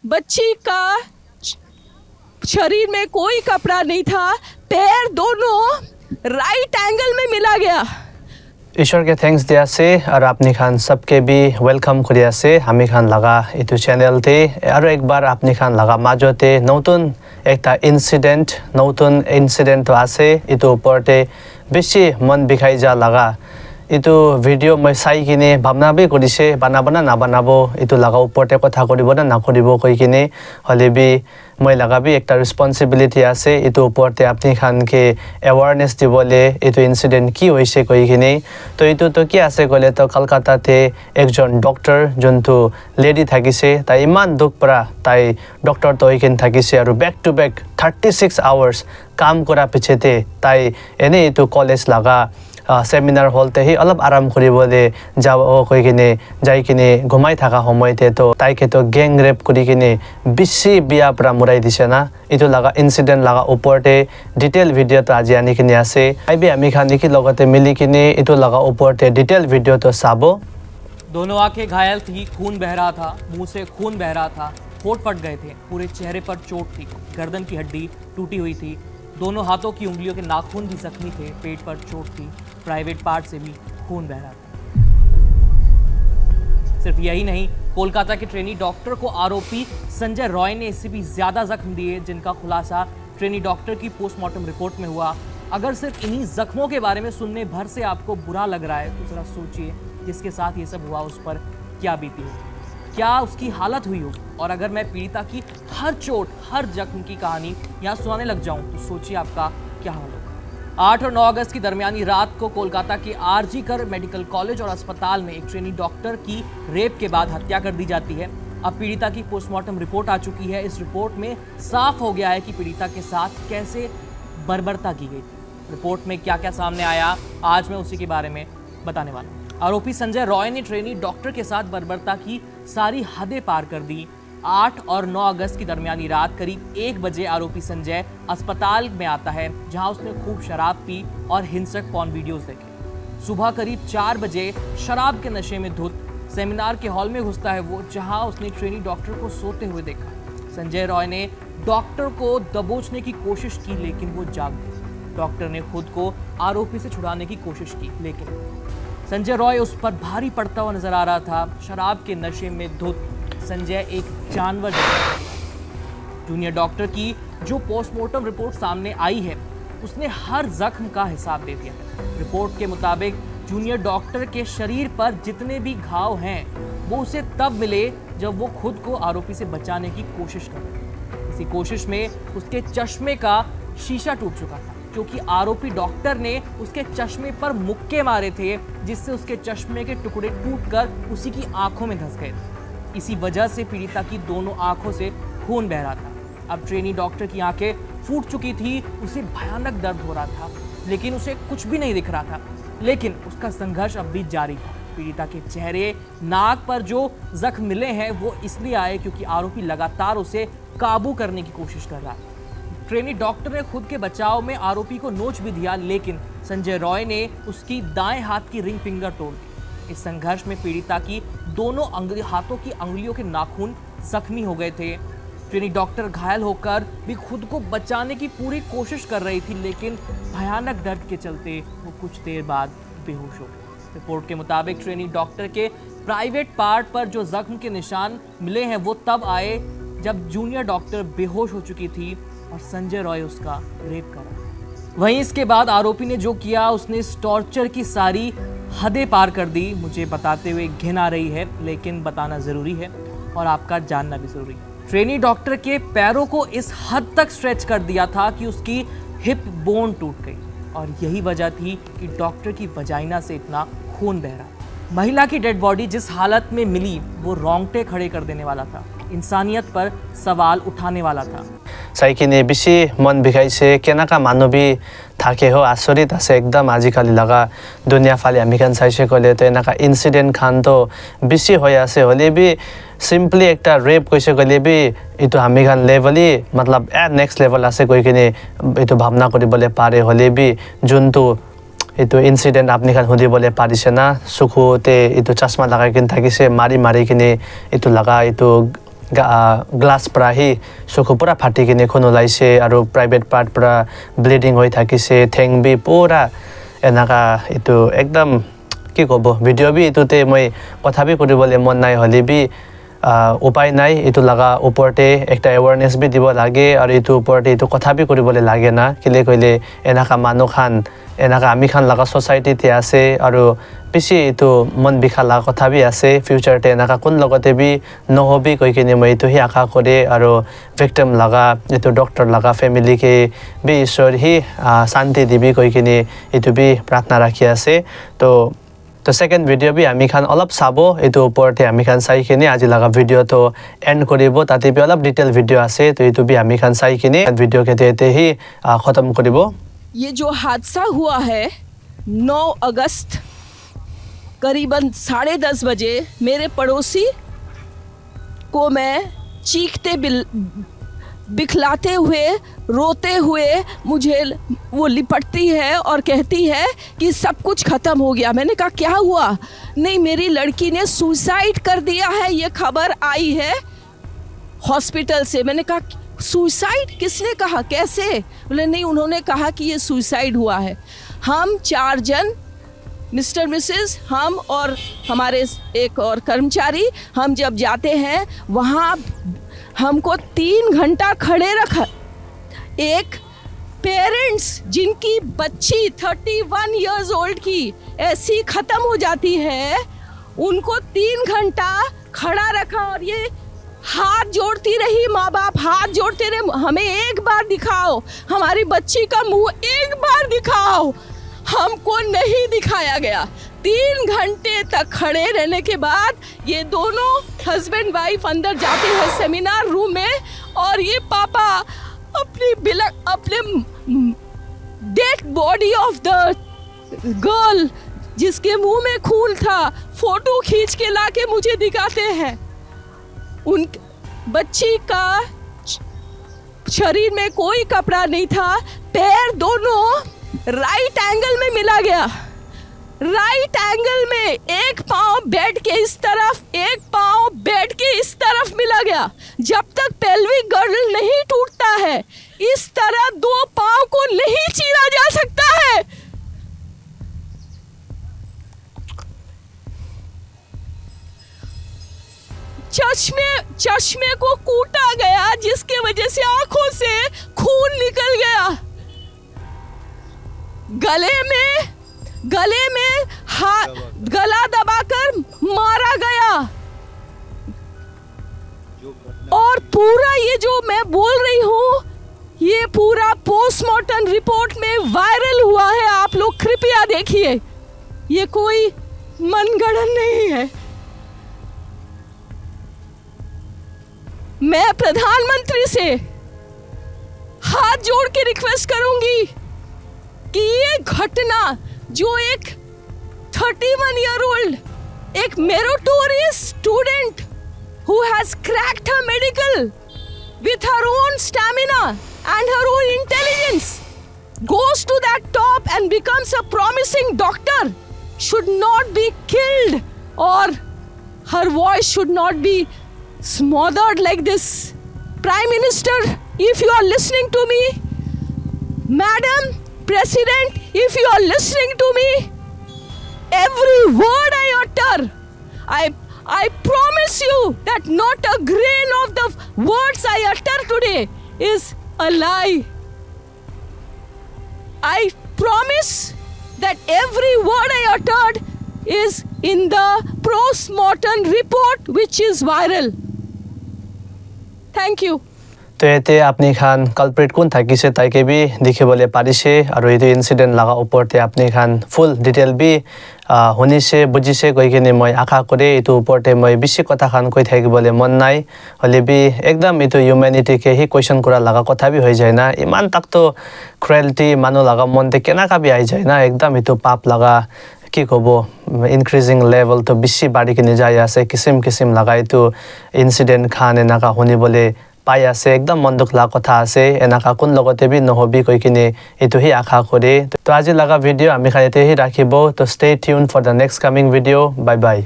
बच्ची का शरीर में कोई कपड़ा नहीं था, पैर दोनों राइट एंगल में मिला गया। ईश्वर के थैंक्स दिया से और आपनी खान सबके भी वेलकम करिया से हमी खान लगा इतु चैनल थे और एक बार आपनी खान लगा माजोते नौतुन एक इंसिडेंट तो आसे इतु ऊपर बेसी मन बिखाई जा लगा इतु वीडियो मैं साई किने भावना भी करिसे बनाबना ना बनाबो इतु लगा ऊपर कथा करिबो ना नकरिबो कहि किने हले भी मैं लगा भी एक रेस्पॉन्सिबिलिटी आसे इतु ऊपर आपनी खान के अवेयरनेस दिबले इतु इंसिडेंट की होइसे कहि किने तो इतु तो की आसे गले तो कलकत्ता थे एकजन डॉक्टर जंतु लेडी থাকিছে ताई इमान दुख परा ताई डॉक्टर तो इकिन থাকিছে और बैक टू बैक 36 आवर्स काम करा पिछे थे ताई एने इतु कॉलेज लगा सेमिनार हलते ही अलग आराम करिबले जाओ कहि किने जाई किने घुमाई थाका समय थे तो ताइके तो गैंग रेप करि किने बिसी बिया पुरा मुराई दिसे ना इतु लगा इंसिडेंट लगा ऊपरते डिटेल वीडियो तो आज आनी किने आसे आइबे आमी खानी की लगते मिली किने इतु लगा ऊपरते डिटेल वीडियो तो साबो। दोनों आंखें घायल थी, खून बह रहा था, मुंह से खून बह रहा था, होंठ फट गए थे, पूरे चेहरे पर चोट थी, गर्दन की हड्डी टूटी हुई थी, दोनों हाथों की उंगलियों के नाखून भी जख्मी थे, पेट पर चोट थी, प्राइवेट पार्ट से भी खून बह रहा था। सिर्फ यही नहीं, कोलकाता के ट्रेनी डॉक्टर को आरोपी संजय रॉय ने इससे भी ज्यादा जख्म दिए, जिनका खुलासा ट्रेनी डॉक्टर की पोस्टमार्टम रिपोर्ट में हुआ। अगर सिर्फ इन्हीं जख्मों के बारे में सुनने भर से आपको बुरा लग रहा है तो जरा सोचिए जिसके साथ ये सब हुआ उस पर क्या बीती होगी, क्या उसकी हालत हुई होगी। और अगर मैं पीड़िता की हर चोट, हर जख्म की कहानी यहाँ सुनाने लग जाऊं तो सोचिए आपका क्या हाल होगा। 8 और 9 अगस्त की दरमियानी रात को कोलकाता के आरजी कर मेडिकल कॉलेज और अस्पताल में एक ट्रेनी डॉक्टर की रेप के बाद हत्या कर दी जाती है। अब पीड़िता की पोस्टमार्टम रिपोर्ट आ चुकी है। इस रिपोर्ट में साफ हो गया है कि पीड़िता के साथ कैसे बर्बरता की गई थी। रिपोर्ट में क्या क्या सामने आया, आज मैं उसी के बारे में बताने वाला हूँ। आरोपी संजय रॉय ने ट्रेनी डॉक्टर के साथ बर्बरता की सारी हदें पार कर दी। 8 और 9 अगस्त की दरमियानी रात करीब 1 बजे आरोपी संजय अस्पताल में आता है, जहां उसने खूब शराब पी और हिंसक पॉर्न वीडियोस देखे। सुबह करीब 4 बजे शराब के नशे में धुत सेमिनार के हॉल में घुसता है वो, जहां उसने ट्रेनी डॉक्टर को सोते हुए देखा। संजय रॉय ने डॉक्टर को दबोचने की कोशिश की, लेकिन वो जाग गए। डॉक्टर ने खुद को आरोपी से छुड़ाने की कोशिश की, लेकिन संजय रॉय उस पर भारी पड़ता हुआ नजर आ रहा था। शराब के नशे में धुत संजय एक जानवर जैसा। जूनियर डॉक्टर की जो पोस्टमार्टम रिपोर्ट सामने आई है उसने हर जख्म का हिसाब दे दिया है। रिपोर्ट के मुताबिक जूनियर डॉक्टर के शरीर पर जितने भी घाव हैं वो उसे तब मिले जब वो खुद को आरोपी से बचाने की कोशिश कर रहे। इसी कोशिश में उसके चश्मे का शीशा टूट चुका था, क्योंकि आरोपी डॉक्टर ने उसके चश्मे पर मुक्के मारे थे, जिससे उसके चश्मे के टुकड़े टूटकर उसी की आंखों में धंस गए थे। इसी वजह से पीड़िता की दोनों आंखों से खून बह रहा था। अब ट्रेनी डॉक्टर की आंखें फूट चुकी थी, उसे भयानक दर्द हो रहा था, लेकिन उसे कुछ भी नहीं दिख रहा था। लेकिन उसका संघर्ष अब भी जारी था। पीड़िता के चेहरे, नाक पर जो जख्म मिले हैं वो इसलिए आए क्योंकि आरोपी लगातार उसे काबू करने की कोशिश कर रहा था। ट्रेनी डॉक्टर ने खुद के बचाव में आरोपी को नोच भी दिया, लेकिन संजय रॉय ने उसकी दाएं हाथ की रिंग फिंगर तोड़ दी। इस संघर्ष में पीड़िता की दोनों हाथों की अंगुलियों के नाखून जख्मी हो गए थे। ट्रेनी डॉक्टर घायल होकर भी खुद को बचाने की पूरी कोशिश कर रही थी, लेकिन भयानक दर्द के चलते वो कुछ देर बाद बेहोश हो गई। रिपोर्ट के मुताबिक ट्रेनी डॉक्टर के प्राइवेट पार्ट पर जो जख्म के निशान मिले हैं वो तब आए जब जूनियर डॉक्टर बेहोश हो चुकी थी और संजय रॉय उसका रेप करा। वहीं इसके बाद आरोपी ने जो किया, उसने इस टॉर्चर की सारी हदें पार कर दी। मुझे बताते हुए घिन आ रही है, लेकिन बताना जरूरी है और आपका जानना भी जरूरी है। ट्रेनी डॉक्टर के पैरों को इस हद तक स्ट्रेच कर दिया था कि उसकी हिप बोन टूट गई, और यही वजह थी कि डॉक्टर की वजाइना से इतना खून बह रहा था। महिला की डेड बॉडी जिस हालत में मिली वो रोंगटे खड़े कर देने वाला था, इंसानियत पर सवाल उठाने वाला था। साइकिने बेसी मन बिखाइसे केनाका मानवी थाके हो आश्चर्य আছে एकदम आजिकाली लगा दुनिया फाले हामी खान চাইছে কলে তো এনাকা ইনসিডেন্ট খান তো বেশি হয়ে আছে হলে বি সিম্পলি একটা রেপ কইছে কলে বি ইতো हामी খান লেভেলি मतलब নেক্সট লেভেল আছে কই কিনে ইতো ভাবনা করিবলে পারে হলে বি জন্তু ইতো ইনসিডেন্ট আপনি খান হুদিবলে পারিছে না সুখুতে ইতো চশমা লাগাই কিনে থাকিছে মারি মারি কিনে ইতো লাগা ইতো গ্লাছ পৰা হি চকু পুৰা ফাটি কিনে খুন ওলাইছে আৰু প্ৰাইভেট পাৰ্ট পৰা ব্লিডিং হৈ থাকিছে ঠেং বি পুৰা এনেকা এইটো একদম কি ক'ব ভিডিঅ' বি এইটোতে মই কথা বি কৰিবলৈ মন নাই হ'লে বি উপায় নাই এইটো লগা ওপৰতে একটা এৱাৰনেছ বি দিব লাগে আৰু এইটো ওপৰতে এইটো কথা বি কৰিবলৈ লাগে না কেলে কইলে এনেকা মানুহ খান এনেকা আমি খান লগা সোসাইটিতে আছে আৰু বেছি এইটো মন বিখা লগা কথা বি আছে ফিউচাৰতে এনেকা কোন লগতে বি নহবি কৈ কিনে মই এইটো হি আশা কৰে আৰু ভিক্টিম লগা এইটো ডক্টৰ লগা ফেমিলিকে বি ঈশ্বৰ হি শান্তি দিবি কৈ কিনে এইটো বি প্ৰাৰ্থনা ৰাখি আছে তো সেকেন্ড ভিডিঅ' বি আমি খান অলপ চাব এইটো ওপৰতে আমি খান চাই কিনে আজি লগা ভিডিঅ'টো এণ্ড কৰিব তাতে বি অলপ ডিটেইল ভিডিঅ' আছে তো এইটো বি আমি খান চাই কিনে ভিডিঅ' কেতে হি খতম কৰিব ये जो हादसा हुआ है 9 अगस्त करीबन 10:30 बजे मेरे पड़ोसी को मैं चीखते बिखलाते हुए रोते हुए मुझे वो लिपटती है और कहती है कि सब कुछ ख़त्म हो गया। मैंने कहा क्या हुआ? नहीं, मेरी लड़की ने सुसाइड कर दिया है, ये खबर आई है हॉस्पिटल से। मैंने कहा सुसाइड? किसने कहा, कैसे? बोले नहीं, उन्होंने कहा कि ये सुसाइड हुआ है। हम 4 जन मिस्टर मिसेस हम और हमारे एक और कर्मचारी हम जब जाते हैं वहाँ हमको 3 घंटा खड़े रखा। एक पेरेंट्स जिनकी बच्ची 31 इयर्स ओल्ड की ऐसी ख़त्म हो जाती है उनको 3 घंटा खड़ा रखा और ये हाथ जोड़ती रही, माँ बाप हाथ जोड़ते रहे, हमें एक बार दिखाओ, हमारी बच्ची का मुंह एक बार दिखाओ। हमको नहीं दिखाया गया। 3 घंटे तक खड़े रहने के बाद ये दोनों हस्बैंड वाइफ अंदर जाते हैं सेमिनार रूम में और ये पापा अपने dead body of the girl जिसके मुंह में खून था फोटो खींच के लाके मुझे दिखाते हैं। उन बच्ची का शरीर में कोई कपड़ा नहीं था, पैर दोनों राइट एंगल में मिला गया। राइट एंगल में एक पाँव बेड के इस तरफ, एक पाँव बेड के इस तरफ मिला गया। जब तक पेल्विक गर्डल नहीं टूटता है इस तरह 2 पाँव को नहीं चीरा जा सकता है। चश्मे को कूटा गया जिसके वजह से आंखों से खून निकल गया। गले में गला दबाकर मारा गया। और पूरा ये जो मैं बोल रही हूँ ये पूरा पोस्टमार्टम रिपोर्ट में वायरल हुआ है। आप लोग कृपया देखिए, ये कोई मनगढ़ंत नहीं है। मैं प्रधानमंत्री से हाथ जोड़ के रिक्वेस्ट करूंगी कि ये घटना जो एक 31 ईयर ओल्ड एक meritorious student who has cracked her medical with her own stamina and her own intelligence goes to that top and becomes a promising doctor should not be killed or her voice should not be smothered like this. Prime Minister, if you are listening to me, Madam President, if you are listening to me, every word I utter, I promise you that not a grain of the words I utter today is a lie. I promise that every word I uttered is in the post-mortem report which is viral. Thank you. তো এতে আপনি খান culprit কোন থাকিছে তাইকে B দেখিবলৈ পাৰিছে আৰু এই incident লগা ওপৰতে আপনি খান ফুল ডিটেইল বি শুনিছে বুজিছে কৈ কিনে মই আশা কৰে এইটো ওপৰতে মই বেছি কথা খান কৈ থাকিবলৈ মন নাই হলে বি একদম এইটো হিউম্যানিটিকে হি কোয়েশ্চন কৰা লগা কথা বি হৈ যায় না ইমান তাকতো ক্ৰুয়েলিটি মানুহ লগা মনতে কেনেকা বি আই যায় না একদম এইটো পাপ লগা কি ক'ব ইনক্ৰিজিং লেভেল তো বেছি বাঢ়ি কিনে যায় আছে কিসিম লগা এইটো ইনসিডেন্ট খান এনেকা শুনিবলৈ পাই আছে একদম মন দুখ লগা কথা আছে এনেকা কোন লগতে বি নহবি কৈ কিনে এইটো হি আশা কৰে তো আজি লগা ভিডিঅ' আমি খাইতে হি ৰাখিব তো stay tune for the next coming video' bye by